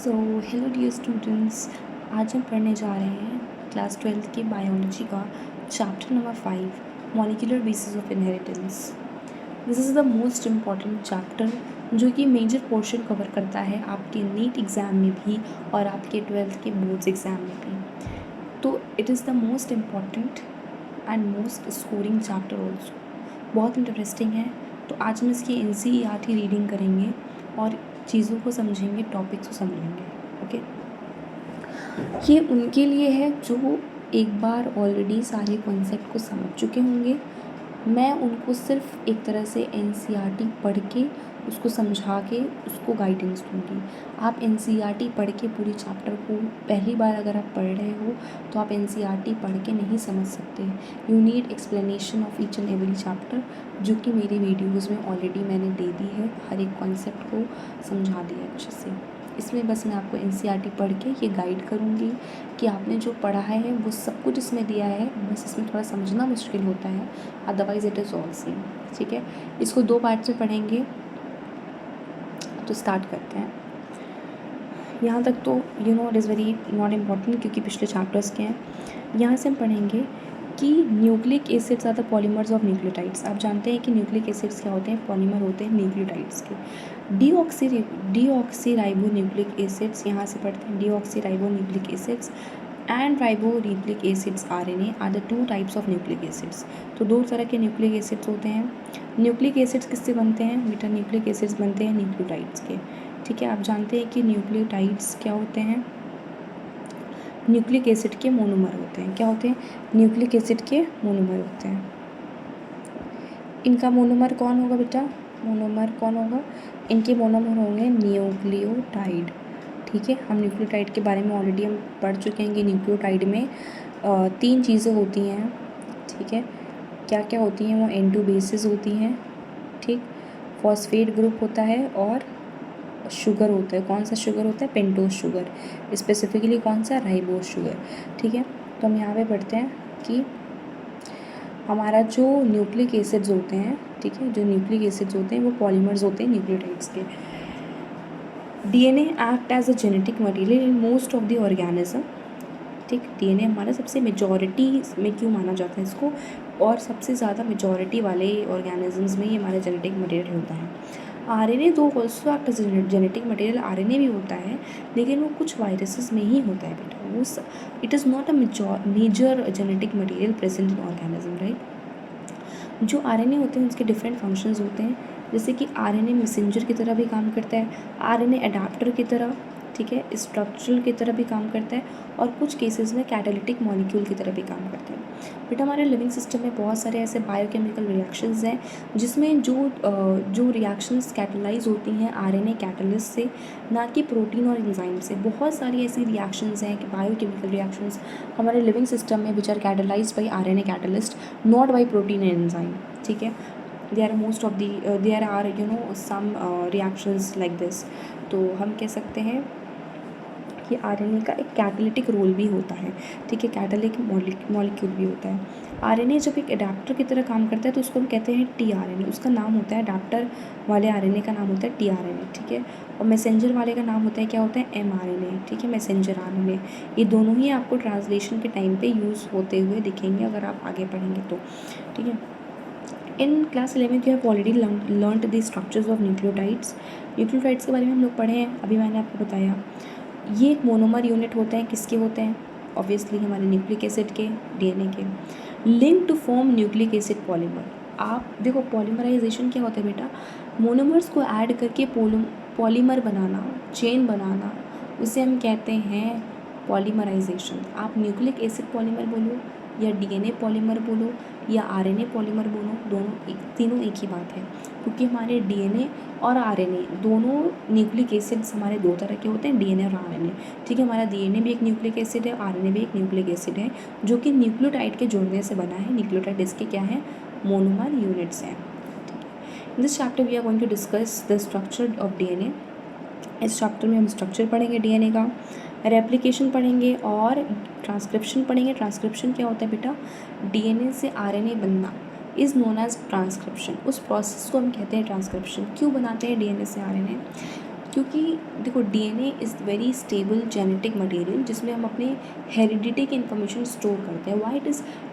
So hello dear students, आज हम पढ़ने जा रहे हैं क्लास 12th के बायोलॉजी का chapter number 5 molecular basis of inheritance. This is the most important chapter जो कि मेजर पोर्शन कवर करता है आपके नीट एग्ज़ाम में भी और आपके 12th के बोर्ड्स एग्ज़ाम में भी। तो it is the most important and most scoring chapter also. बहुत इंटरेस्टिंग है। तो आज हम इसकी NCERT रीडिंग करेंगे और चीज़ों को समझेंगे, टॉपिक्स को समझेंगे। ओके, ये उनके लिए है जो एक बार ऑलरेडी सारे कॉन्सेप्ट को समझ चुके होंगे। मैं उनको सिर्फ एक तरह से NCERT पढ़ के उसको समझा के उसको गाइडेंस दूँगी। आप NCERT पढ़ के पूरी चैप्टर को पहली बार अगर आप पढ़ रहे हो तो आप NCERT पढ़ के नहीं समझ सकते। You need explanation of each and every chapter, जो कि मेरे वीडियोज़ में ऑलरेडी मैंने दे दी है। हर एक कॉन्सेप्ट को समझा दिया अच्छे से। इसमें बस मैं आपको NCERT पढ़ के ये गाइड करूँगी कि आपने जो पढ़ा है वो सब कुछ इसमें दिया है, बस इसमें थोड़ा समझना मुश्किल होता है, otherwise it is all same. ठीक है, इसको 2 पार्ट्स में पढ़ेंगे। तो स्टार्ट करते हैं। यहाँ तक तो it is very not important क्योंकि पिछले चैप्टर्स के हैं। यहाँ से हम पढ़ेंगे कि nucleic acids are the polymers of nucleotides. आप जानते हैं कि न्यूक्लिक एसिड्स क्या होते हैं? पॉलीमर होते हैं न्यूक्लियोटाइड्स के। डीऑक्सीराइबोन्यूक्लिक एसिड्स, यहाँ से पढ़ते हैं deoxyribonucleic acids and ribonucleic acids RNA are the 2 types of nucleic acids. तो 2 तरह के न्यूक्लिक एसिड्स होते हैं। न्यूक्लिक एसिड्स किससे बनते हैं बेटा? न्यूक्लिक एसिड्स बनते हैं न्यूक्लियोटाइड्स के। ठीक है, आप जानते हैं कि न्यूक्लियोटाइड्स क्या होते हैं? न्यूक्लिक एसिड के मोनोमर होते हैं। क्या होते हैं? न्यूक्लिक एसिड के मोनोमर होते हैं। इनका मोनोमर कौन होगा बेटा? मोनोमर कौन होगा? इनके मोनोमर होंगे न्यूक्लियोटाइड। ठीक है, हम न्यूक्लियोटाइड के बारे में ऑलरेडी हम पढ़ चुके हैं कि न्यूक्लियोटाइड में 3 चीज़ें होती हैं। ठीक है, क्या क्या होती हैं? वो N2 बेसिस होती हैं। ठीक, फॉस्फेट ग्रुप होता है और शुगर होता है। कौन सा शुगर होता है? Pentose sugar. स्पेसिफिकली कौन सा? Ribose sugar. ठीक है, तो हम यहाँ पे पढ़ते हैं कि हमारा जो न्यूक्लिक एसिड्स होते हैं, ठीक है, जो न्यूक्लिक एसिड्स होते हैं वो पॉलीमर्स होते हैं न्यूक्लियोटाइड्स के। DNA act as a genetic material in most of the organism. ठीक, DNA हमारा सबसे मेजॉरिटी में क्यों माना जाता है इसको, और सबसे ज़्यादा मेजॉरिटी वाले ऑर्गेनिजम्स में ये हमारा जेनेटिक मटेरियल होता है। RNA दो also act as genetic material, RNA भी होता है लेकिन वो कुछ वायरसेस में ही होता है बेटा। वो it is not a major genetic material present in organism, right. जो RNA होते हैं उसके डिफरेंट फंक्शंस होते हैं, जैसे कि RNA मैसेंजर की तरह भी काम करता है, RNA अडाप्टर की तरह, ठीक है, स्ट्रक्चरल की तरह भी काम करता है, और कुछ केसेस में कैटालिटिक मॉलिक्यूल की तरह भी काम करता है। बेटा हमारे लिविंग सिस्टम में बहुत सारे ऐसे बायोकेमिकल रिएक्शंस हैं जिसमें जो रिएक्शंस कैटलाइज होती हैं RNA कैटलिस्ट से, ना कि प्रोटीन और एंजाइम से। बहुत सारी ऐसी रिएक्शंस हैं कि बायोकेमिकल रिएक्शंस हमारे लिविंग सिस्टम में which are catalysed by RNA catalyst, not by protein and enzyme. ठीक है, there are some reactions like this। तो हम कह सकते हैं कि RNA का एक कैटालिटिक रोल भी होता है। ठीक है, कैटालिटिक मॉलिक्यूल भी होता है। RNA जब एक अडाप्टर की तरह काम करता है तो उसको हम कहते हैं tRNA। उसका नाम होता है, अडाप्टर वाले RNA का नाम होता है tRNA। ठीक है, और मैसेंजर वाले का नाम होता है, क्या होता है? mRNA। ठीक है, मैसेंजर RNA। ये दोनों ही आपको ट्रांसलेशन के टाइम पे यूज़ होते हुए दिखेंगे अगर आप आगे पढ़ेंगे तो। ठीक है, in class 11 you have already learned the structures of nucleotides. Nucleotides के बारे में हम लोग पढ़े हैं, अभी मैंने आपको बताया। ये एक मोनोमर यूनिट होते हैं। किसके होते हैं? ऑब्वियसली हमारे न्यूक्लिक एसिड के, DNA के। Link to form nucleic acid polymer. आप देखो पॉलीमराइजेशन क्या होता है बेटा? मोनोमर्स को ऐड करके पॉलीमर बनाना, चेन बनाना, उसे हम कहते हैं पॉलीमराइजेशन। आप न्यूक्लिक एसिड पॉलीमर बोलो या DNA पॉलीमर बोलो या RNA पॉलीमर बोलो, तीनों एक ही बात है, क्योंकि हमारे DNA और RNA दोनों न्यूक्लिक एसिड्स हमारे 2 तरह के होते हैं, DNA और RNA। ठीक है, हमारा DNA भी एक न्यूक्लिक एसिड है, RNA भी एक न्यूक्लिक एसिड है, जो कि न्यूक्लियोटाइड के जुड़ने से बना है। न्यूक्लियोटाइड इसके क्या है? मोनोमर यूनिट्स हैं। In this chapter we are going to discuss the structure of DNA। इस चैप्टर में हम स्ट्रक्चर पढ़ेंगे DNA का, रेप्लिकेशन पढ़ेंगे और ट्रांसक्रिप्शन पढ़ेंगे। ट्रांसक्रिप्शन क्या होता है बेटा? DNA से RNA बनना इज़ नोन एज ट्रांसक्रिप्शन। उस प्रोसेस को हम कहते हैं ट्रांसक्रिप्शन। क्यों बनाते हैं DNA से RNA? क्योंकि देखो DNA is very stable genetic material जिसमें हम अपने हेरिडिटी की इन्फॉर्मेशन स्टोर करते हैं। Why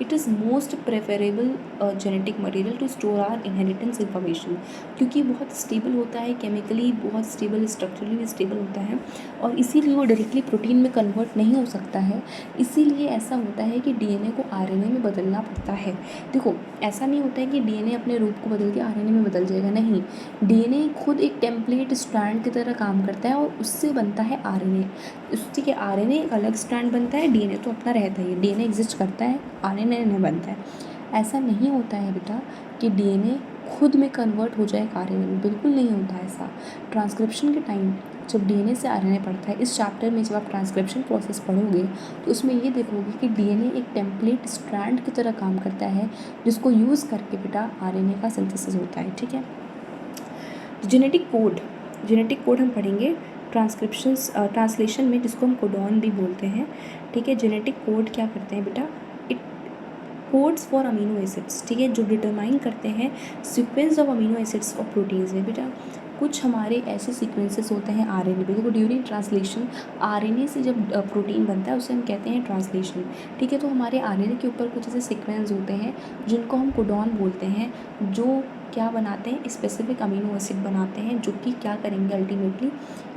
it is most preferable genetic material to store or inheritance information, क्योंकि बहुत स्टेबल होता है, केमिकली बहुत स्टेबल, स्ट्रक्चरली भी स्टेबल होता है, और इसीलिए वो डायरेक्टली प्रोटीन में कन्वर्ट नहीं हो सकता है। इसीलिए ऐसा होता है कि डीएनए को आरएनए में बदलना पड़ता है। देखो ऐसा नहीं होता है कि डीएनए अपने रूप को बदल के आरएनए में बदल जाएगा, नहीं, डीएनए खुद एक टेम्पलेट स्ट्रैंड की तरह काम करता है और उससे बनता है आरएनए। ठीक है, आरएनए एक अलग स्ट्रैंड बनता है, डीएनए तो अपना रहता ही है, डीएनए एग्जिस्ट करता है, आरएनए नहीं बनता है। ऐसा नहीं होता है बेटा कि डीएनए खुद में कन्वर्ट हो जाए आरएनए में, बिल्कुल नहीं होता है ऐसा। ट्रांसक्रिप्शन के टाइम जब डीएनए से आरएनए पढ़ता है, इस चैप्टर में जब आप ट्रांसक्रिप्शन प्रोसेस पढ़ोगे तो उसमें ये देखोगे कि डीएनए एक टेम्पलेट स्ट्रैंड की तरह काम करता है, जिसको यूज़ करके बेटा आरएनए का सिंथेसिस होता है। ठीक है, जेनेटिक कोड हम पढ़ेंगे ट्रांसलेशन में, जिसको हम कोडॉन भी बोलते हैं। ठीक है, जेनेटिक कोड क्या करते हैं बेटा, it codes for amino acids, ठीक है, जो डिटरमाइन करते हैं सीक्वेंस ऑफ अमीनो एसिड्स और प्रोटीन्स में। बेटा कुछ हमारे ऐसे सीक्वेंसेस होते हैं आरएनए पे, देखो ड्यूरिंग ट्रांसलेशन आरएनए से जब प्रोटीन बनता है उसे हम कहते हैं ट्रांसलेशन। ठीक है, तो हमारे आरएनए के ऊपर कुछ ऐसे सीक्वेंस होते हैं जिनको हम कोडॉन बोलते हैं, जो क्या बनाते हैं, स्पेसिफिक अमीनो एसिड बनाते हैं, जो कि क्या करेंगे अल्टीमेटली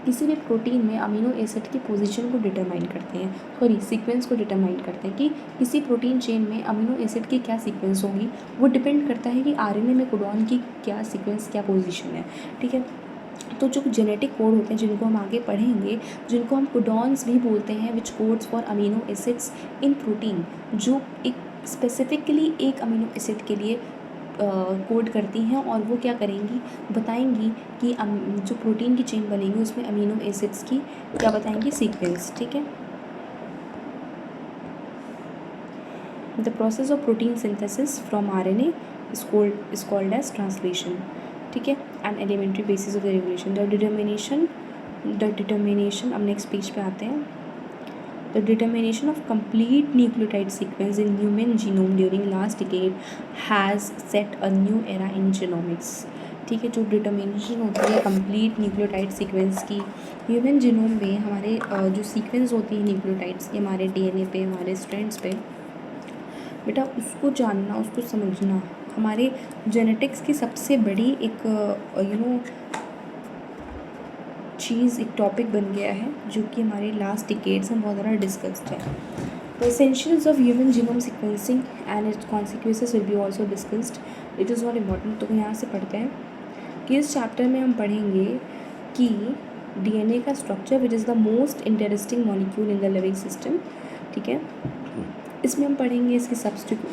किसी भी प्रोटीन में अमीनो एसिड की पोजीशन को डिटरमाइन करते हैं, सॉरी सीक्वेंस को डिटरमाइन करते हैं कि किसी प्रोटीन चेन में अमीनो एसिड की क्या सीक्वेंस होगी। वो डिपेंड करता है कि आरएनए में कोडॉन की क्या सीक्वेंस, क्या पोजीशन है। ठीक है, तो जो जेनेटिक कोड होते हैं जिनको हम आगे पढ़ेंगे, जिनको हम कोडॉन्स भी बोलते हैं, which codes for amino acids in protein, जो एक स्पेसिफिकली एक अमीनो एसिड के लिए कोड करती हैं, और वो क्या करेंगी, बताएंगी कि जो प्रोटीन की चेन बनेगी उसमें अमीनो एसिड्स की क्या बताएंगी, सीक्वेंस। ठीक है, the process of protein synthesis from RNA is called as translation. ठीक है, and elementary basis of the regulation, the determination अब नेक्स्ट पेज पे आते हैं। The determination of complete nucleotide sequence in human genome during last decade has set a new era in genomics। ठीक है, जो determination होती है कंप्लीट न्यूक्लियोटाइड सीक्वेंस की ह्यूमन जीनोम में, हमारे जो सीक्वेंस होती है न्यूक्लियोटाइड्स की हमारे डीएनए पे, हमारे स्ट्रैंड्स पे, बेटा उसको जानना, उसको समझना हमारे जेनेटिक्स की सबसे बड़ी एक चीज़, एक टॉपिक बन गया है, जो कि हमारे लास्ट डिकेड्स में बहुत ज़्यादा डिस्कस्ड है। The essentials of human genome sequencing and it's consequences will be also discussed. It is not important, तो यहाँ से पढ़ते हैं कि इस चैप्टर में हम पढ़ेंगे कि डीएनए का structure which is the most interesting molecule in the living system. ठीक है, इसमें हम पढ़ेंगे इसके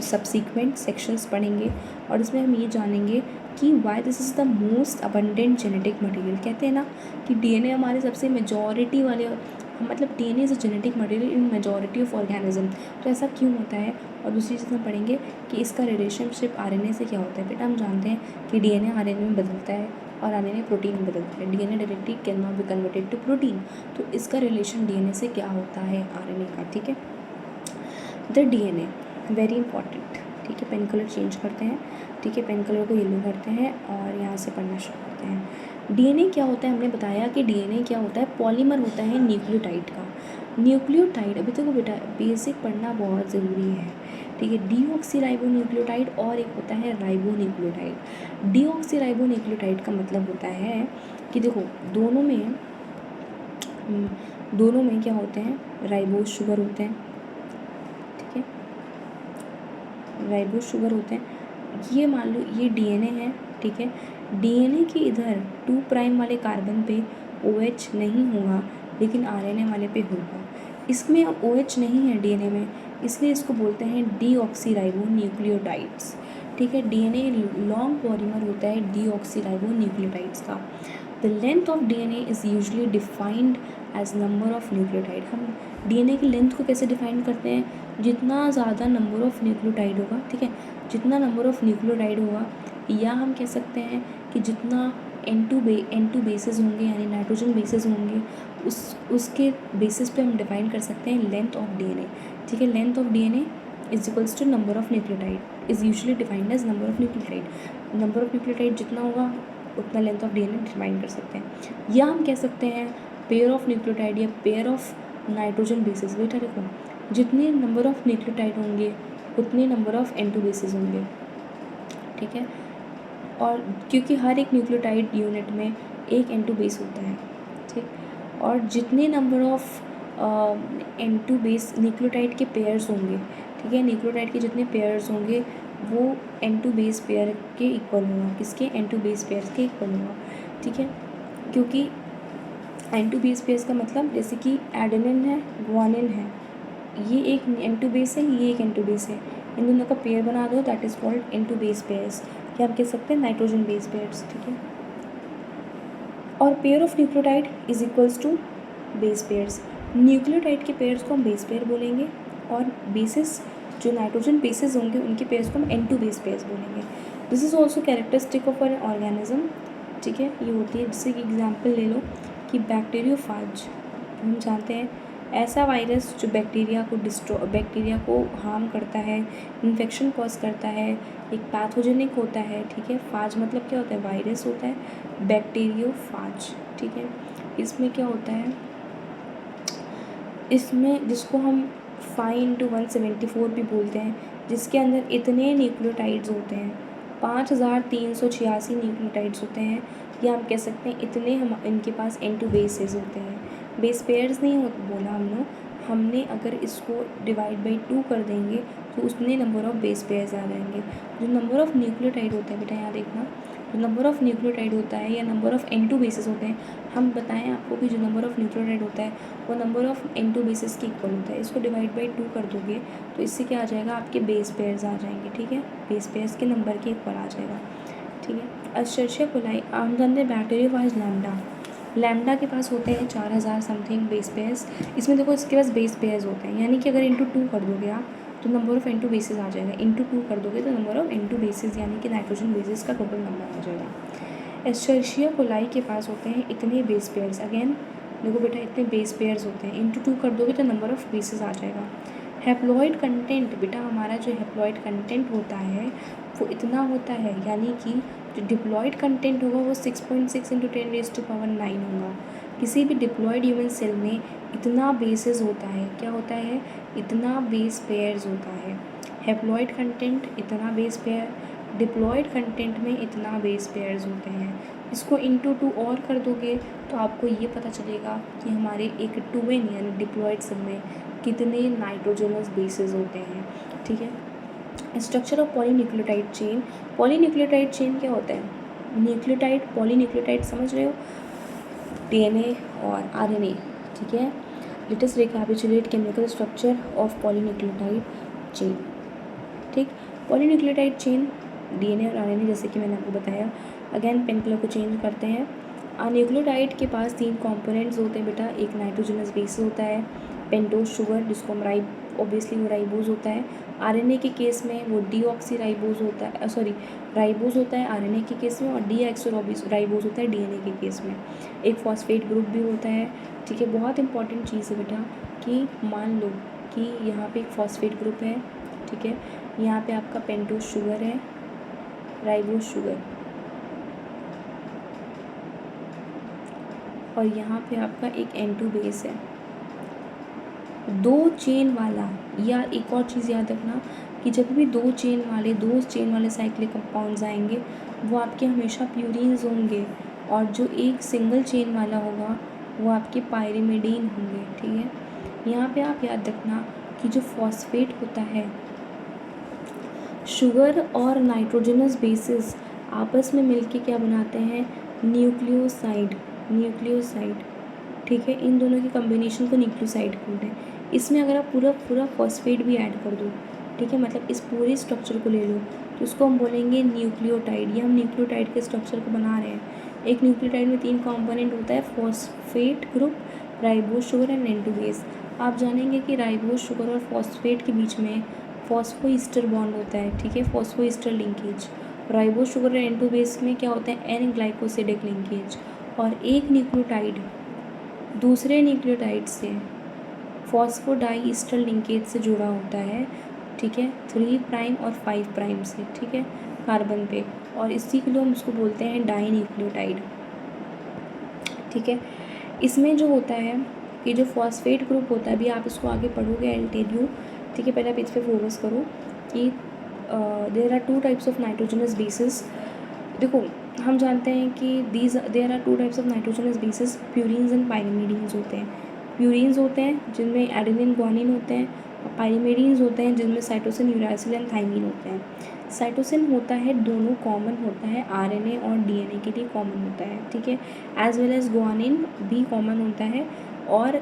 सबसीक्वेंट सेक्शंस पढ़ेंगे, और इसमें हम ये जानेंगे कि why this is the most abundant genetic material. कहते हैं ना कि डीएनए हमारे सबसे मेजॉरिटी वाले, मतलब DNA is a genetic material in majority of organism, तो ऐसा क्यों होता है। और दूसरी चीज़ हम पढ़ेंगे कि इसका रिलेशनशिप आरएनए से क्या होता है। बेटा हम जानते हैं कि डीएनए आरएनए में बदलता है और आरएनए प्रोटीन में बदलता है, DNA directly can not be converted to protein, तो इसका रिलेशन डीएनए से क्या होता है, आरएनए का। ठीक है, द डीएनए वेरी इंपॉर्टेंट। ठीक है, पेन कलर चेंज करते हैं। ठीक है, पेन कलर को येलो करते हैं और यहाँ से पढ़ना शुरू करते हैं। डीएनए क्या होता है, हमने बताया कि डीएनए क्या होता है, पॉलीमर होता है न्यूक्लियोटाइड का। न्यूक्लियोटाइड अभी तक बेटा बेसिक पढ़ना बहुत ज़रूरी है। ठीक है, डीऑक्सीराइबोन्यूक्लियोटाइड और एक होता है राइबोन्यूक्लियोटाइड। डीऑक्सीराइबोन्यूक्लियोटाइड का मतलब होता है कि देखो दोनों में क्या होते हैं, राइबोज शुगर होते हैं। ठीक है, राइबोज शुगर होते हैं। ये मान लो ये डीएनए है। ठीक है, डीएनए के इधर 2 प्राइम वाले कार्बन पे OH नहीं होगा, लेकिन आरएनए वाले पे होगा। इसमें OH नहीं है डीएनए में, इसलिए इसको बोलते हैं डीऑक्सीराइबोन्यूक्लियोटाइड्स। ठीक है, डीएनए लॉन्ग पॉलीमर होता है डीऑक्सीराइबोन्यूक्लियोटाइड्स का। The length of DNA is usually defined as number of nucleotide. हम डीएनए की लेंथ को कैसे डिफाइन करते हैं, जितना ज़्यादा नंबर ऑफ न्यूक्लियोटाइड होगा। ठीक है, जितना नंबर ऑफ न्यूक्लियोटाइड होगा, या हम कह सकते हैं कि जितना N2 बेसेस होंगे, यानी नाइट्रोजन बेसेस होंगे, उसके बेसिस पे हम डिफाइन कर सकते हैं लेंथ ऑफ डीएनए। ठीक है, length of DNA is equals to number of nucleotide, is usually defined as number of nucleotide. Number of nucleotide जितना होगा उतना लेंथ ऑफ DNA डिटरमाइन कर सकते हैं। या हम कह सकते हैं पेयर ऑफ न्यूक्लियोटाइड या पेयर ऑफ नाइट्रोजन बेसिस। बेटा देखो, जितने नंबर ऑफ न्यूक्लियोटाइड होंगे उतने नंबर ऑफ N2 बेसिस होंगे, ठीक है। और क्योंकि हर एक न्यूक्लियोटाइड यूनिट में एक N2 बेस होता है, ठीक। और जितने number of N2 base nucleotide के पेयर्स होंगे, ठीक है, न्यूक्लियोटाइड के जितने पेयर्स होंगे वो N2 बेस पेयर के इक्वल होगा। किसके? N2 बेस पेयर्स के इक्वल होगा, ठीक है। क्योंकि N2 बेस पेयर्स का मतलब जैसे कि एडेनिन है, गुआनिन है, ये एक N2 बेस है, ये एक N2 बेस है, इन दोनों का पेयर बना दो, that is called N2 base pairs, या आप कह सकते हैं नाइट्रोजन बेस पेयर्स, ठीक है। और pair of nucleotide is equals to base pairs. Nucleotide के पेयर्स को हम बेस पेयर बोलेंगे और बेसिस जो नाइट्रोजन बेसिस होंगे उनके पेयर्स को हम N2 बेस पेयर्स बोलेंगे। This is also characteristic of an organism, ठीक है। ये होती है, जैसे कि एग्जाम्पल ले लो कि बैक्टीरियोफाज, हम जानते हैं ऐसा वायरस जो बैक्टीरिया को हार्म करता है, इन्फेक्शन कॉज करता है, एक पैथोजेनिक होता है, ठीक है। फाज मतलब क्या होता है? वायरस होता है, बैक्टीरियोफाज, ठीक है। इसमें क्या होता है, इसमें जिसको हम 5×174 भी बोलते हैं, जिसके अंदर इतने न्यूक्लियोटाइड्स होते हैं, 5386 न्यूक्लियोटाइड्स होते हैं, या हम कह सकते हैं इतने हम इनके पास N2 बेसेस होते हैं। बेस पेयर्स नहीं बोला हमने अगर इसको डिवाइड बाई 2 कर देंगे तो उसमें नंबर ऑफ़ बेस पेयर्स आ जाएंगे। जो नंबर ऑफ़ न्यूक्लियोटाइड होता है बेटा, यहाँ देखना, जो नंबर ऑफ़ न्यूक्लियोटाइड होता है या नंबर ऑफ़ N2 बेसिस होते हैं, हम बताएं आपको कि जो नंबर ऑफ़ न्यूक्लियोटाइड होता है वो नंबर ऑफ़ N2 बेसिस के इक्वल होता है। इसको डिवाइड बाई 2 कर दोगे तो इससे क्या आ जाएगा, आपके बेस पेयर्स आ जाएंगे, ठीक है। बेस पेयर्स के नंबर के इक्वल आ जाएगा, ठीक है। एस्चेरिचिया कोलाई आमदन बैक्टीरियोफाज लैम्डा के पास होते हैं 4000 समथिंग बेस पेयर्स। इसमें देखो इसके पास बेस पेयर्स होते हैं, यानी कि अगर इंटू 2 कर दोगे आप तो नंबर ऑफ़ N2 बेसिस आ जाएगा। इंटू 2 कर दोगे तो नंबर ऑफ़ N2 बेसिस यानी कि नाइट्रोजन बेसिस का टोटल नंबर आ जाएगा। एस्चेरिचिया कोलाई के पास होते हैं इतने बेस पेयर्स, अगेन देखो बेटा इतने बेस पेयर्स होते हैं, इंटू 2 कर दोगे तो नंबर ऑफ़ बेसिस आ जाएगा। हैप्लॉइड कंटेंट, बेटा हमारा जो हैप्लॉइड कंटेंट होता है वो इतना होता है, यानी कि जो डिप्लॉयड कंटेंट होगा वो 6.6 × 10⁻⁹ होगा। किसी भी डिप्लॉयड ह्यूमन सेल में इतना बेसिस होता है, क्या होता है, इतना बेस पेयर्स होता है। हैप्लॉइड कंटेंट इतना बेस पेयर, डिप्लॉयड कंटेंट में इतना बेस पेयर्स होते हैं। इसको इंटू 2 और कर दोगे तो आपको ये पता चलेगा कि हमारे एक 2n यानी डिप्लॉयड सेल में कितने नाइट्रोजनस बेसिस होते हैं, ठीक है। Structure of polynucleotide chain. Polynucleotide chain क्या होता है? न्यूक्लियोटाइड, पॉलीन्यूक्लियोटाइड समझ रहे हो, DNA और RNA, ठीक है। Let us recapitulate chemical structure of polynucleotide chain, ठीक। पॉलीन्यूक्लियोटाइड चेन DNA और RNA, जैसे कि मैंने आपको बताया, अगेन पेन कलर को चेंज करते हैं। न्यूक्लियोटाइड के पास 3 कंपोनेंट्स होते हैं बेटा, एक नाइट्रोजनस बेस होता है, पेंटोज शुगर जिसको हम ऑब्वियसली वो राइबोज होता है। RNA के केस में वो डीऑक्सी राइबोज होता है, राइबोज होता है RNA के केस में, और डीऑक्सो राइबोज होता है DNA के केस में। एक फॉस्फेट ग्रुप भी होता है, ठीक है। बहुत इंपॉर्टेंट चीज़ है बेटा कि मान लो कि यहाँ पे एक फॉस्फेट ग्रुप है, ठीक है, यहाँ पे आपका पेंटोज शुगर है, राइबोज शुगर, और यहाँ पे आपका एक N2 बेस है। 2 चेन वाला, या एक और चीज़ याद रखना कि जब भी 2 चेन वाले साइक्लिक कंपाउंड्स आएंगे वो आपके हमेशा प्यूरीन्स होंगे, और जो एक सिंगल चेन वाला होगा वो आपके पायरिमिडीन होंगे, ठीक है। यहाँ पे आप याद रखना कि जो फॉस्फेट होता है, शुगर और नाइट्रोजनस बेसिस आपस में मिलके क्या बनाते हैं, न्यूक्लियोसाइड, ठीक है। इन दोनों के कम्बिनेशन को न्यूक्लियोसाइड बोलते हैं। इसमें अगर आप पूरा फॉस्फेट भी ऐड कर दो, ठीक है, मतलब इस पूरे स्ट्रक्चर को ले लो तो उसको हम बोलेंगे न्यूक्लियोटाइड। ये हम न्यूक्लियोटाइड के स्ट्रक्चर को बना रहे हैं। एक न्यूक्लियोटाइड में 3 कंपोनेंट होता है, phosphate group, ribose sugar and N2 base. आप जानेंगे कि राइबोज शुगर और फॉस्फेट के बीच में फॉस्फोईस्टर बॉन्ड होता है, ठीक है, फॉस्फोईस्टर लिंकेज। राइबोज शुगर और N2 बेस में क्या होता है, N ग्लाइकोसिडिक लिंकेज। और एक न्यूक्लियोटाइड दूसरे न्यूक्लियोटाइड से फॉस्फोडाईस्टर लिंकेज से जुड़ा होता है, ठीक है, 3' और 5' से, ठीक है, कार्बन पे। और इसी के लिए हम उसको बोलते हैं डाई न्यूक्लियोटाइड। ठीक है, इसमें जो होता है कि जो फॉस्फेट ग्रुप होता है, अभी आप इसको आगे पढ़ोगे, आई विल टेल यू। ठीक है, पहले आप इस पर फोकस करो कि there are 2 types of nitrogenous bases. देखो, हम जानते हैं कि there are 2 types of nitrogenous bases, purines and pyrimidines होते हैं। प्यूरीन्स होते हैं जिनमें एडेनिन ग्वानिन होते हैं, और पायरिमिडीन्स होते हैं जिनमें साइटोसिन, यूरासिल एंड थाइमिन होते हैं। साइटोसिन होता है, दोनों कॉमन होता है, आरएनए और डीएनए के लिए कॉमन होता है। ठीक है, एज वेल एज ग्वानिन भी कॉमन होता है, और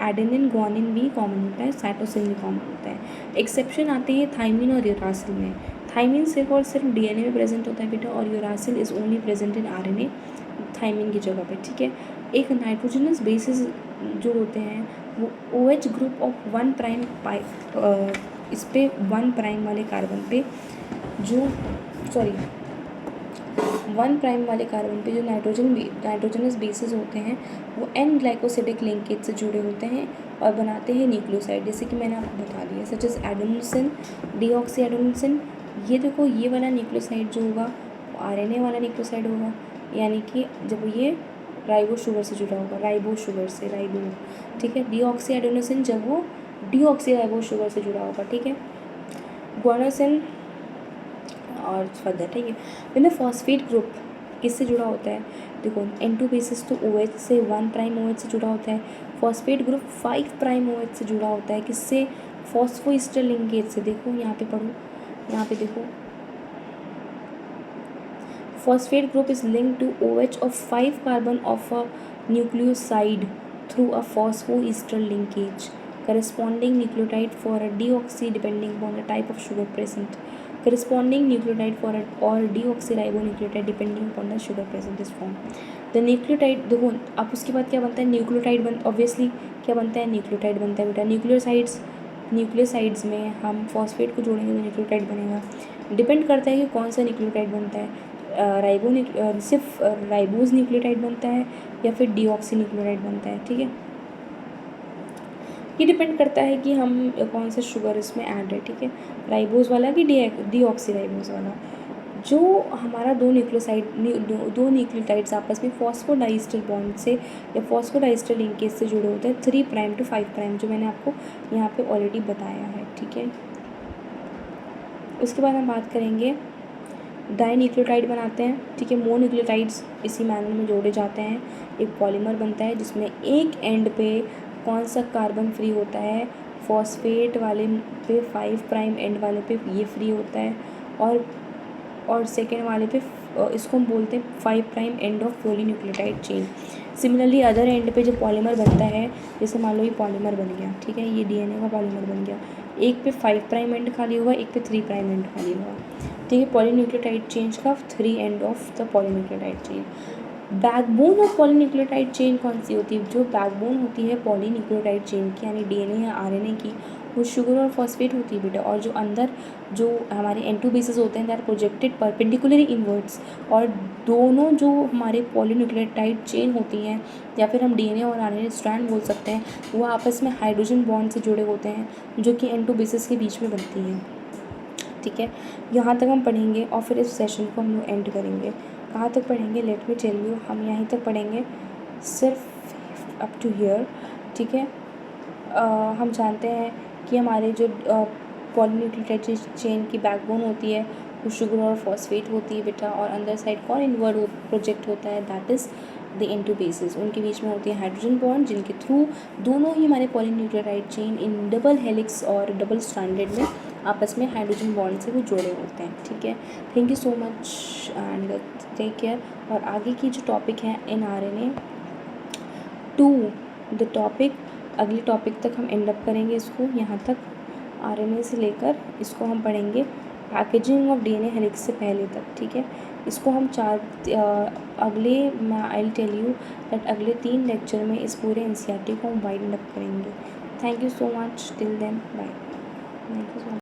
एडेनिन ग्वानिन भी कॉमन होता है, साइटोसिन भी कॉमन होता है। एक्सेप्शन आते हैं थाइमिन और यूरासिल में। थाइमिन सिर्फ और सिर्फ डीएनए में प्रेजेंट होता है बेटा, और uracil is only present in RNA thymine की जगह पे। ठीक है, एक नाइट्रोजनस बेसिस जो होते हैं वो OH ग्रुप ऑफ 1 प्राइम इस पे 1 प्राइम वाले कार्बन पे जो 1 प्राइम वाले कार्बन पे जो नाइट्रोजनस बेसिस होते हैं वो N ग्लाइकोसिडिक लिंकेज से जुड़े होते हैं और बनाते हैं न्यूक्लियोसाइड, जैसे कि मैंने आपको बता दिया, such as adenosine, deoxy adenosine. ये देखो, ये वाला न्यूक्लियोसाइड जो होगा वो आरएनए वाला न्यूक्लियोसाइड होगा, यानी कि जब ये राइबो शुगर से जुड़ा होगा, राइबो। ठीक है, डीऑक्सी एडेनोसिन जब वो डीऑक्सी राइबो शुगर से जुड़ा होगा। ठीक है, ग्वानोसिन और फर्दर। ठीक है, मैंने फॉस्फेट ग्रुप किससे जुड़ा होता है? देखो, N2 बेसिस तो OH से 1 प्राइम OH से जुड़ा होता है। फॉस्फेट ग्रुप 5 प्राइम OH से जुड़ा होता है, किससे? फॉस्फोइस्टर लिंकेज से। देखो यहाँ पे पढ़ो, यहाँ पे देखो, phosphate group is linked to OH of 5 carbon of a nucleoside through a phosphoester linkage. Corresponding nucleotide for a deoxy depending upon the type of sugar present. Corresponding nucleotide for a or deoxyribonucleotide depending upon the sugar present is formed. The nucleotide, देखो अब उसके बाद क्या बनता है? Nucleotide obviously क्या बनता है? न्यूक्लियोटाइड बनता है बेटा। न्यूक्लियोसाइड्स में हम फॉस्फेट को जोड़ेंगे तो न्यूक्लियोटाइड बनेगा। डिपेंड करता है कि कौन सा न्यूक्लियोटाइड बनता है, सिर्फ राइबोज न्यूक्लियोटाइड बनता है या फिर डीऑक्सी न्यूक्लियोटाइड बनता है। ठीक है, ये डिपेंड करता है कि हम कौन सा शुगर इसमें ऐड है। ठीक है, राइबोज वाला कि डीऑक्सी राइबोज वाला। जो हमारा दो न्यूक्लियोटाइड्स आपस में फॉस्फोडाइस्टर बॉन्ड से या फॉस्फोडाइस्टर लिंकेज से जुड़े होते हैं 3 प्राइम to 5 प्राइम, जो मैंने आपको यहाँ पे ऑलरेडी बताया है। ठीक है, उसके बाद हम बात करेंगे डाई न्यूक्लियोटाइड बनाते हैं। ठीक है, मोनोन्यूक्लियोटाइड्स इसी मैनर में जोड़े जाते हैं, एक पॉलीमर बनता है जिसमें एक एंड पे कौन सा कार्बन फ्री होता है? फॉस्फेट वाले पे 5 प्राइम एंड वाले पे ये फ्री होता है, और सेकेंड वाले पे इसको हम बोलते हैं 5 prime end of polynucleotide chain. Similarly other and पे जो पॉलीमर बनता है, जैसे मान लो ये पॉलीमर बन गया। ठीक है, ये डीएनए का पॉलीमर बन गया, एक पे 5 प्राइम एंड खाली होगा, एक पे 3 प्राइम एंड खाली होगा। ठीक है, पॉलीन्यूक्लियोटाइड चेन का 3 end of the polynucleotide chain. Backbone of polynucleotide chain कौन सी होती है? जो बैकबोन होती है पॉलीन्यूक्लियोटाइड चेन की, यानी डीएनए या आरएनए की, वो शुगर और फॉस्फेट होती है बेटा। और जो अंदर जो हमारे N2 बेसिस होते हैं, they are projected perpendicularly inwards, और दोनों जो हमारे पॉलीन्यूक्लियोटाइड चेन होती हैं, या फिर हम डीएनए और आरएनए स्ट्रैंड बोल सकते हैं, वो आपस में हाइड्रोजन बॉन्ड से जुड़े होते हैं, जो कि N2 बेसिस के बीच में बनती हैं। ठीक है, यहाँ तक हम पढ़ेंगे और फिर इस सेशन को हम लोग एंड करेंगे। कहाँ तक पढ़ेंगे? लेट मी टेल यू, हम यहीं तक पढ़ेंगे, सिर्फ अप टू हियर। ठीक है, हम जानते हैं कि हमारे जो पॉलीन्यूक्लियोटाइड चेन की बैकबोन होती है वो शुगर और फॉस्फेट होती है बेटा, और अंदर साइड कौन इनवर्ड प्रोजेक्ट होता है? That is the N2 basis. उनके बीच में होती है हाइड्रोजन बॉन्ड, जिनके थ्रू दोनों ही हमारे polynucleotide chain in double helix और डबल स्ट्रैंडेड में आपस में हाइड्रोजन बॉन्ड से वो जोड़े होते हैं। ठीक है, thank you so much and take care. और आगे की जो टॉपिक है mRNA टू द टॉपिक, अगले टॉपिक तक हम एंड अप करेंगे इसको, यहाँ तक RNA से लेकर इसको हम पढ़ेंगे पैकेजिंग ऑफ DNA हेलिक्स से पहले तक। ठीक है, इसको हम अगले I will tell you that अगले 3 लेक्चर में इस पूरे NCERT को हम वाइंड अप करेंगे। Thank you so much, till then bye. Thank you so much.